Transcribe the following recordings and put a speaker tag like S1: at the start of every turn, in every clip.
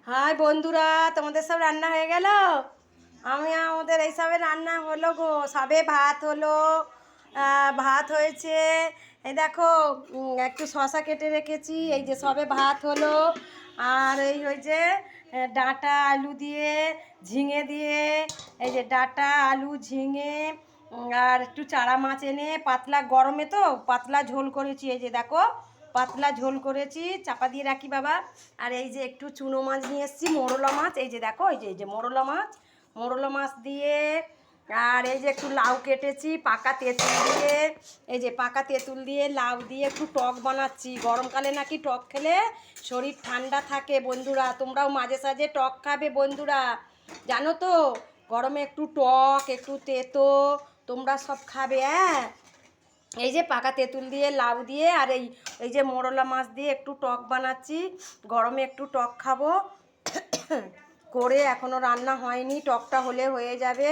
S1: High বন্ধুরা, তোমাদের সব রান্না হয়ে গেল? আমাদের এইসবে রান্না হলো গো। সবে ভাত হলো, ভাত হয়েছে। এই দেখো, একটু শশা কেটে রেখেছি। এই যে সবে ভাত হলো। আর এই হয়েছে ডাঁটা আলু দিয়ে, ঝিঙে দিয়ে, এই যে ডাঁটা আলু ঝিঙে, আর একটু চারা মাছ এনে পাতলা, গরমে তো পাতলা ঝোল করেছি। এই যে দেখো, পাতলা ঝোল করেছি, চাপা দিয়ে রাখি বাবা। আর এই যে একটু চুনো মাছ নিয়ে এসেছি, মোরলা মাছ। এই যে দেখো, এই যে মোরলা মাছ, মোরলা মাছ দিয়ে। আর এই যে একটু লাউ কেটেছি পাকা তেঁতুল দিয়ে। এই যে পাকা তেঁতুল দিয়ে লাউ দিয়ে একটু টক বানাচ্ছি। গরমকালে নাকি টক খেলে শরীর ঠান্ডা থাকে বন্ধুরা। তোমরাও মাঝে সাঝে টক খাবে বন্ধুরা, জানো তো? গরমে একটু টক, একটু তেতো তোমরা সব খাবে, হ্যাঁ। এই যে পাকা তেঁতুল দিয়ে লাউ দিয়ে আর এই যে মোরলা মাছ দিয়ে একটু টক বানাচ্ছি। গরমে একটু টক খাবো করে, এখনও রান্না হয়নি। টকটা হলে হয়ে যাবে।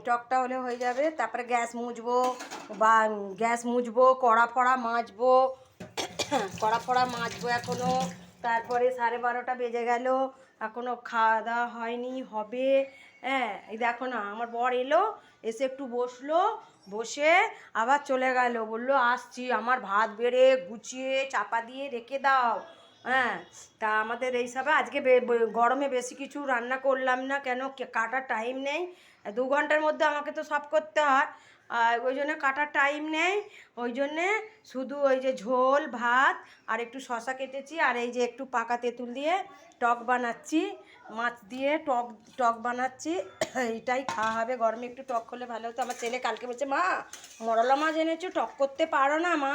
S1: টকটা হলে হয়ে যাবে, তারপরে গ্যাস মুছবো, বা গ্যাস মুছবো, কড়া ফড়া মাজবো। কড়া ফড়া মাজবো এখনও। তারপরে 12:30 বেজে গেল, এখনও খাওয়া দাওয়া হয়নি, হবে। হ্যাঁ, এই দেখো না, আমার বর এলো, এসে একটু বসলো, বসে আবার চলে গেল, বললো আসছি। আমার ভাত বেড়ে গুছিয়ে চাপা দিয়ে রেখে দাও। হ্যাঁ, তা আমাদের এইসবে আজকে গরমে বেশি কিছু রান্না করলাম না, কেন কাটার টাইম নেই। 2 ঘন্টার মধ্যে আমাকে তো সব করতে হয়, আর ওই জন্য কাটার টাইম নেই। ওই জন্যে শুধু ওই যে ঝোল ভাত আর একটু শশা কেটেছি, আর এই যে একটু পাকা তেঁতুল দিয়ে টক বানাচ্ছি, মাছ দিয়ে টক টক বানাচ্ছি। এইটাই খাওয়া হবে গরমে। একটু টক হলে ভালো হতো। আমার ছেলে কালকে বলছে, মা মরলা মাছ এনেছো, টক করতে পারো না মা?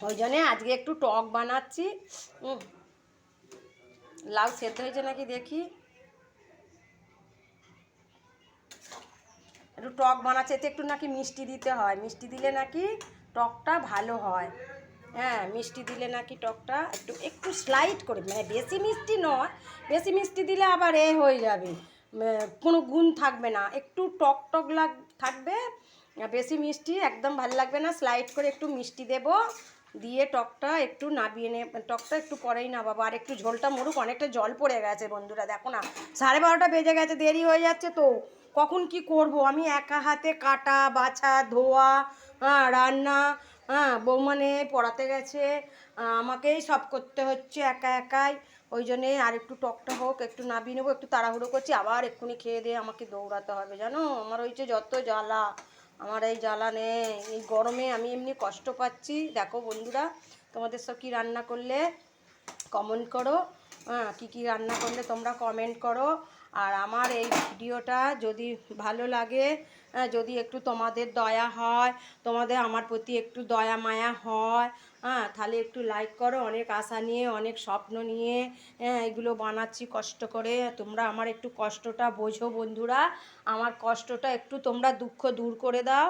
S1: ওই জন্যে আজকে একটু টক বানাচ্ছি। লাউ সেদ্ধ হয়েছে নাকি দেখি। একটু টক বানাচ্ছে, এতে একটু নাকি মিষ্টি দিতে হয়, মিষ্টি দিলে নাকি টকটা ভালো হয়। হ্যাঁ, মিষ্টি দিলে নাকি টকটা একটু একটু স্লাইড করে, মানে বেশি মিষ্টি নয়। বেশি মিষ্টি দিলে আবার হয়ে যাবে, কোনো গুণ থাকবে না। একটু টক টক থাকবে, বেশি মিষ্টি একদম ভালো লাগবে না। স্লাইড করে একটু মিষ্টি দেব, দিয়ে টকটা একটু নাবিয়ে টকটা একটু পরেই নামাবো। আর একটু ঝোলটা মরুক, অনেকটা জল পড়ে গেছে বন্ধুরা। দেখো না, 12:30 বেজে গেছে, দেরি হয়ে যাচ্ছে তো। কখন কি করব আমি? একা হাতে কাটা বাছা ধোয়া, রান্না, বৌমা নেই, পড়াতে গেছে, আমাকেই সব করতে হচ্ছে একা একাই। ওই জন্যে আর একটু টকটা হোক, একটু নাবিয়ে নেবো। একটু তাড়াহুড়ো করছি, আবার এক্ষুনি খেয়ে দিয়ে আমাকে দৌড়াতে হবে, জানো? আমার হয়েছে যত জ্বালা। আমার এই জ্বালা নেই, এই গরমে আমি এমনি কষ্ট পাচ্ছি। দেখো বন্ধুরা, তোমাদের সব কী রান্না করলে কমেন্ট করো। কী কী রান্না করলে তোমরা কমেন্ট করো। আর আমার এই ভিডিওটা যদি ভালো লাগে, যদি একটু তোমাদের দয়া হয়, তোমাদের আমার প্রতি একটু দয়া মায়া হয়, তাহলে একটু লাইক করো। অনেক আশা নিয়ে, অনেক স্বপ্ন নিয়ে এগুলো বানাচ্ছি কষ্ট করে। তোমরা আমার একটু কষ্টটা বোঝো বন্ধুরা, আমার কষ্টটা একটু তোমরা দুঃখ দূর করে দাও।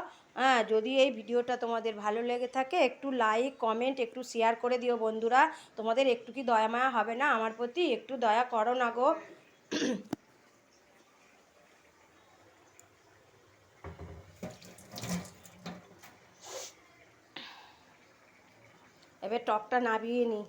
S1: যদি এই ভিডিওটা তোমাদের ভালো লেগে থাকে, একটু লাইক কমেন্ট একটু শেয়ার করে দিও বন্ধুরা। তোমাদের একটু কি দয়া মায়া হবে না আমার প্রতি? একটু দয়া করো না গো। এবার টকটা নাবিয়ে নিই।